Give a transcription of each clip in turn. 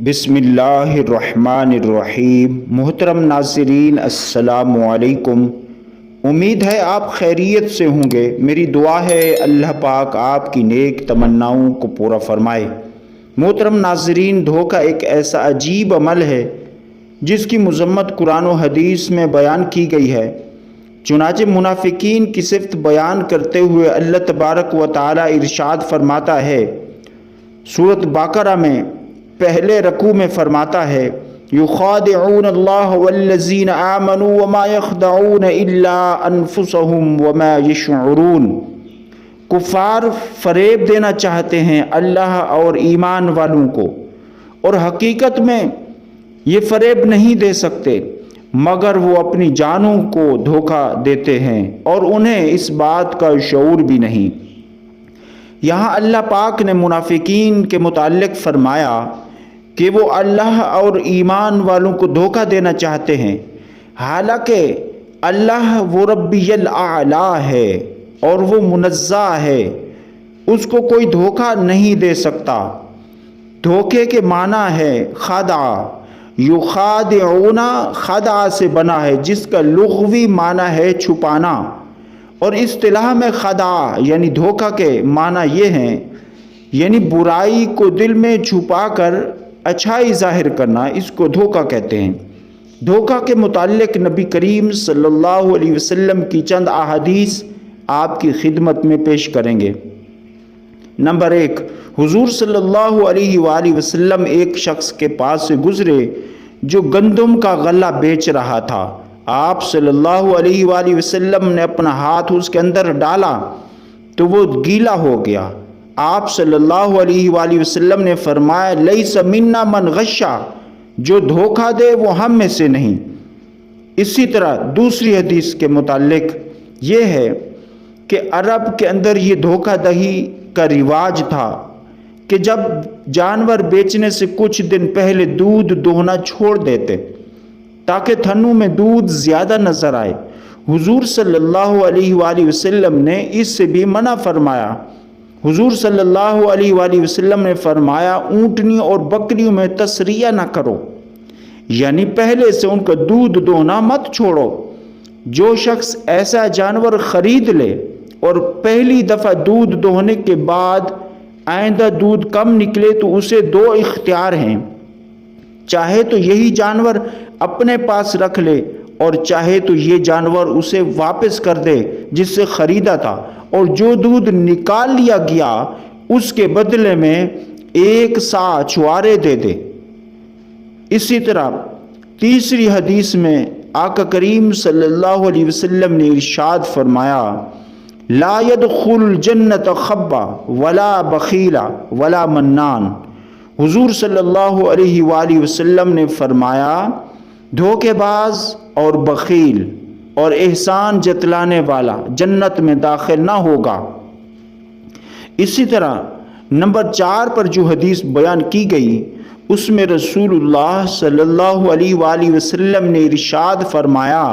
بسم اللہ الرحمن الرحیم۔ محترم ناظرین السلام علیکم۔ امید ہے آپ خیریت سے ہوں گے۔ میری دعا ہے اللہ پاک آپ کی نیک تمناؤں کو پورا فرمائے۔ محترم ناظرین، دھوکہ ایک ایسا عجیب عمل ہے جس کی مذمت قرآن و حدیث میں بیان کی گئی ہے۔ چنانچہ منافقین کی صفت بیان کرتے ہوئے اللہ تبارک و تعالی ارشاد فرماتا ہے، سورۃ بقرہ میں پہلے رکوع میں فرماتا ہے، یخادعون اللہ والذین آمنوا وما یخدعون الا انفسهم وما یشعرون۔ کفار فریب دینا چاہتے ہیں اللہ اور ایمان والوں کو، اور حقیقت میں یہ فریب نہیں دے سکتے مگر وہ اپنی جانوں کو دھوکہ دیتے ہیں اور انہیں اس بات کا شعور بھی نہیں۔ یہاں اللہ پاک نے منافقین کے متعلق فرمایا کہ وہ اللہ اور ایمان والوں کو دھوکہ دینا چاہتے ہیں، حالانکہ اللہ وہ ربی الاعلی ہے اور وہ منزہ ہے، اس کو کوئی دھوکہ نہیں دے سکتا۔ دھوکے کے معنی ہے خدع، یخادعون خدع سے بنا ہے جس کا لغوی معنی ہے چھپانا، اور اصطلاح میں خدع یعنی دھوکہ کے معنی یہ ہیں، یعنی برائی کو دل میں چھپا کر اچھائی ظاہر کرنا، اس کو دھوکہ کہتے ہیں۔ دھوکہ کے متعلق نبی کریم صلی اللہ علیہ وسلم کی چند احادیث آپ کی خدمت میں پیش کریں گے۔ نمبر 1، حضور صلی اللہ علیہ وآلہ وسلم ایک شخص کے پاس سے گزرے جو گندم کا غلہ بیچ رہا تھا۔ آپ صلی اللہ علیہ وآلہ وسلم نے اپنا ہاتھ اس کے اندر ڈالا تو وہ گیلا ہو گیا۔ آپ صلی اللہ علیہ وآلہ وسلم نے فرمایا، لیس منا من غشا، جو دھوکہ دے وہ ہم میں سے نہیں۔ اسی طرح دوسری حدیث کے متعلق یہ ہے کہ عرب کے اندر یہ دھوکہ دہی کا رواج تھا کہ جب جانور بیچنے سے کچھ دن پہلے دودھ دوہنا چھوڑ دیتے تاکہ تھنوں میں دودھ زیادہ نظر آئے۔ حضور صلی اللہ علیہ وآلہ وسلم نے اس سے بھی منع فرمایا۔ حضور صلی اللہ علیہ وآلہ وسلم نے فرمایا، اونٹنی اور بکریوں میں تسریہ نہ کرو، یعنی پہلے سے ان کا دودھ دوہنا مت چھوڑو۔ جو شخص ایسا جانور خرید لے اور پہلی دفعہ دودھ دوہنے کے بعد آئندہ دودھ کم نکلے تو اسے دو اختیار ہیں، چاہے تو یہی جانور اپنے پاس رکھ لے اور چاہے تو یہ جانور اسے واپس کر دے جس سے خریدا تھا، اور جو دودھ نکال لیا گیا اس کے بدلے میں 1 صاع چوارے دے دے۔ اسی طرح تیسری حدیث میں آقا کریم صلی اللہ علیہ وسلم نے ارشاد فرمایا، لا يدخل الجنت خبا ولا بخیلا ولا منان۔ حضور صلی اللہ علیہ وآلہ وسلم نے فرمایا، دھوکے باز اور بخیل اور احسان جتلانے والا جنت میں داخل نہ ہوگا۔ اسی طرح نمبر 4 پر جو حدیث بیان کی گئی اس میں رسول اللہ صلی اللہ علیہ وآلہ وسلم نے ارشاد فرمایا،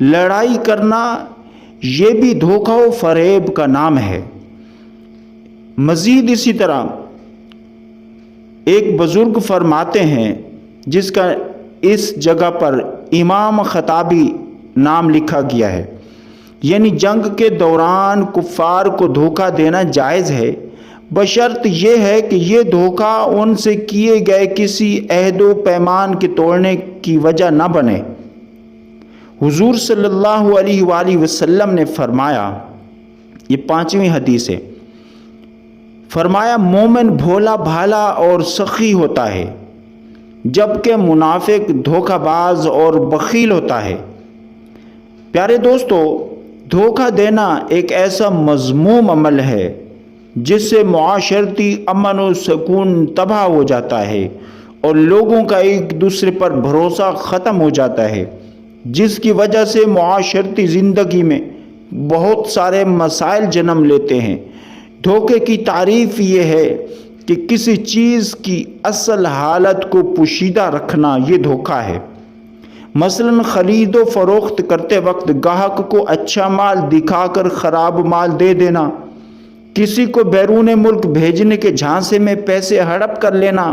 لڑائی کرنا یہ بھی دھوکہ و فریب کا نام ہے۔ مزید اسی طرح ایک بزرگ فرماتے ہیں جس کا اس جگہ پر امام خطابی نام لکھا گیا ہے، یعنی جنگ کے دوران کفار کو دھوکہ دینا جائز ہے، بشرط یہ ہے کہ یہ دھوکہ ان سے کیے گئے کسی عہد و پیمان کے توڑنے کی وجہ نہ بنے۔ حضور صلی اللہ علیہ وآلہ وسلم نے فرمایا، یہ 5ویں حدیث ہے، فرمایا مومن بھولا بھالا اور سخی ہوتا ہے جبکہ منافق دھوکہ باز اور بخیل ہوتا ہے۔ پیارے دوستو، دھوکہ دینا ایک ایسا مذموم عمل ہے جس سے معاشرتی امن و سکون تباہ ہو جاتا ہے اور لوگوں کا ایک دوسرے پر بھروسہ ختم ہو جاتا ہے، جس کی وجہ سے معاشرتی زندگی میں بہت سارے مسائل جنم لیتے ہیں۔ دھوکے کی تعریف یہ ہے کہ کسی چیز کی اصل حالت کو پوشیدہ رکھنا، یہ دھوکہ ہے۔ مثلاً خرید و فروخت کرتے وقت گاہک کو اچھا مال دکھا کر خراب مال دے دینا، کسی کو بیرون ملک بھیجنے کے جھانسے میں پیسے ہڑپ کر لینا،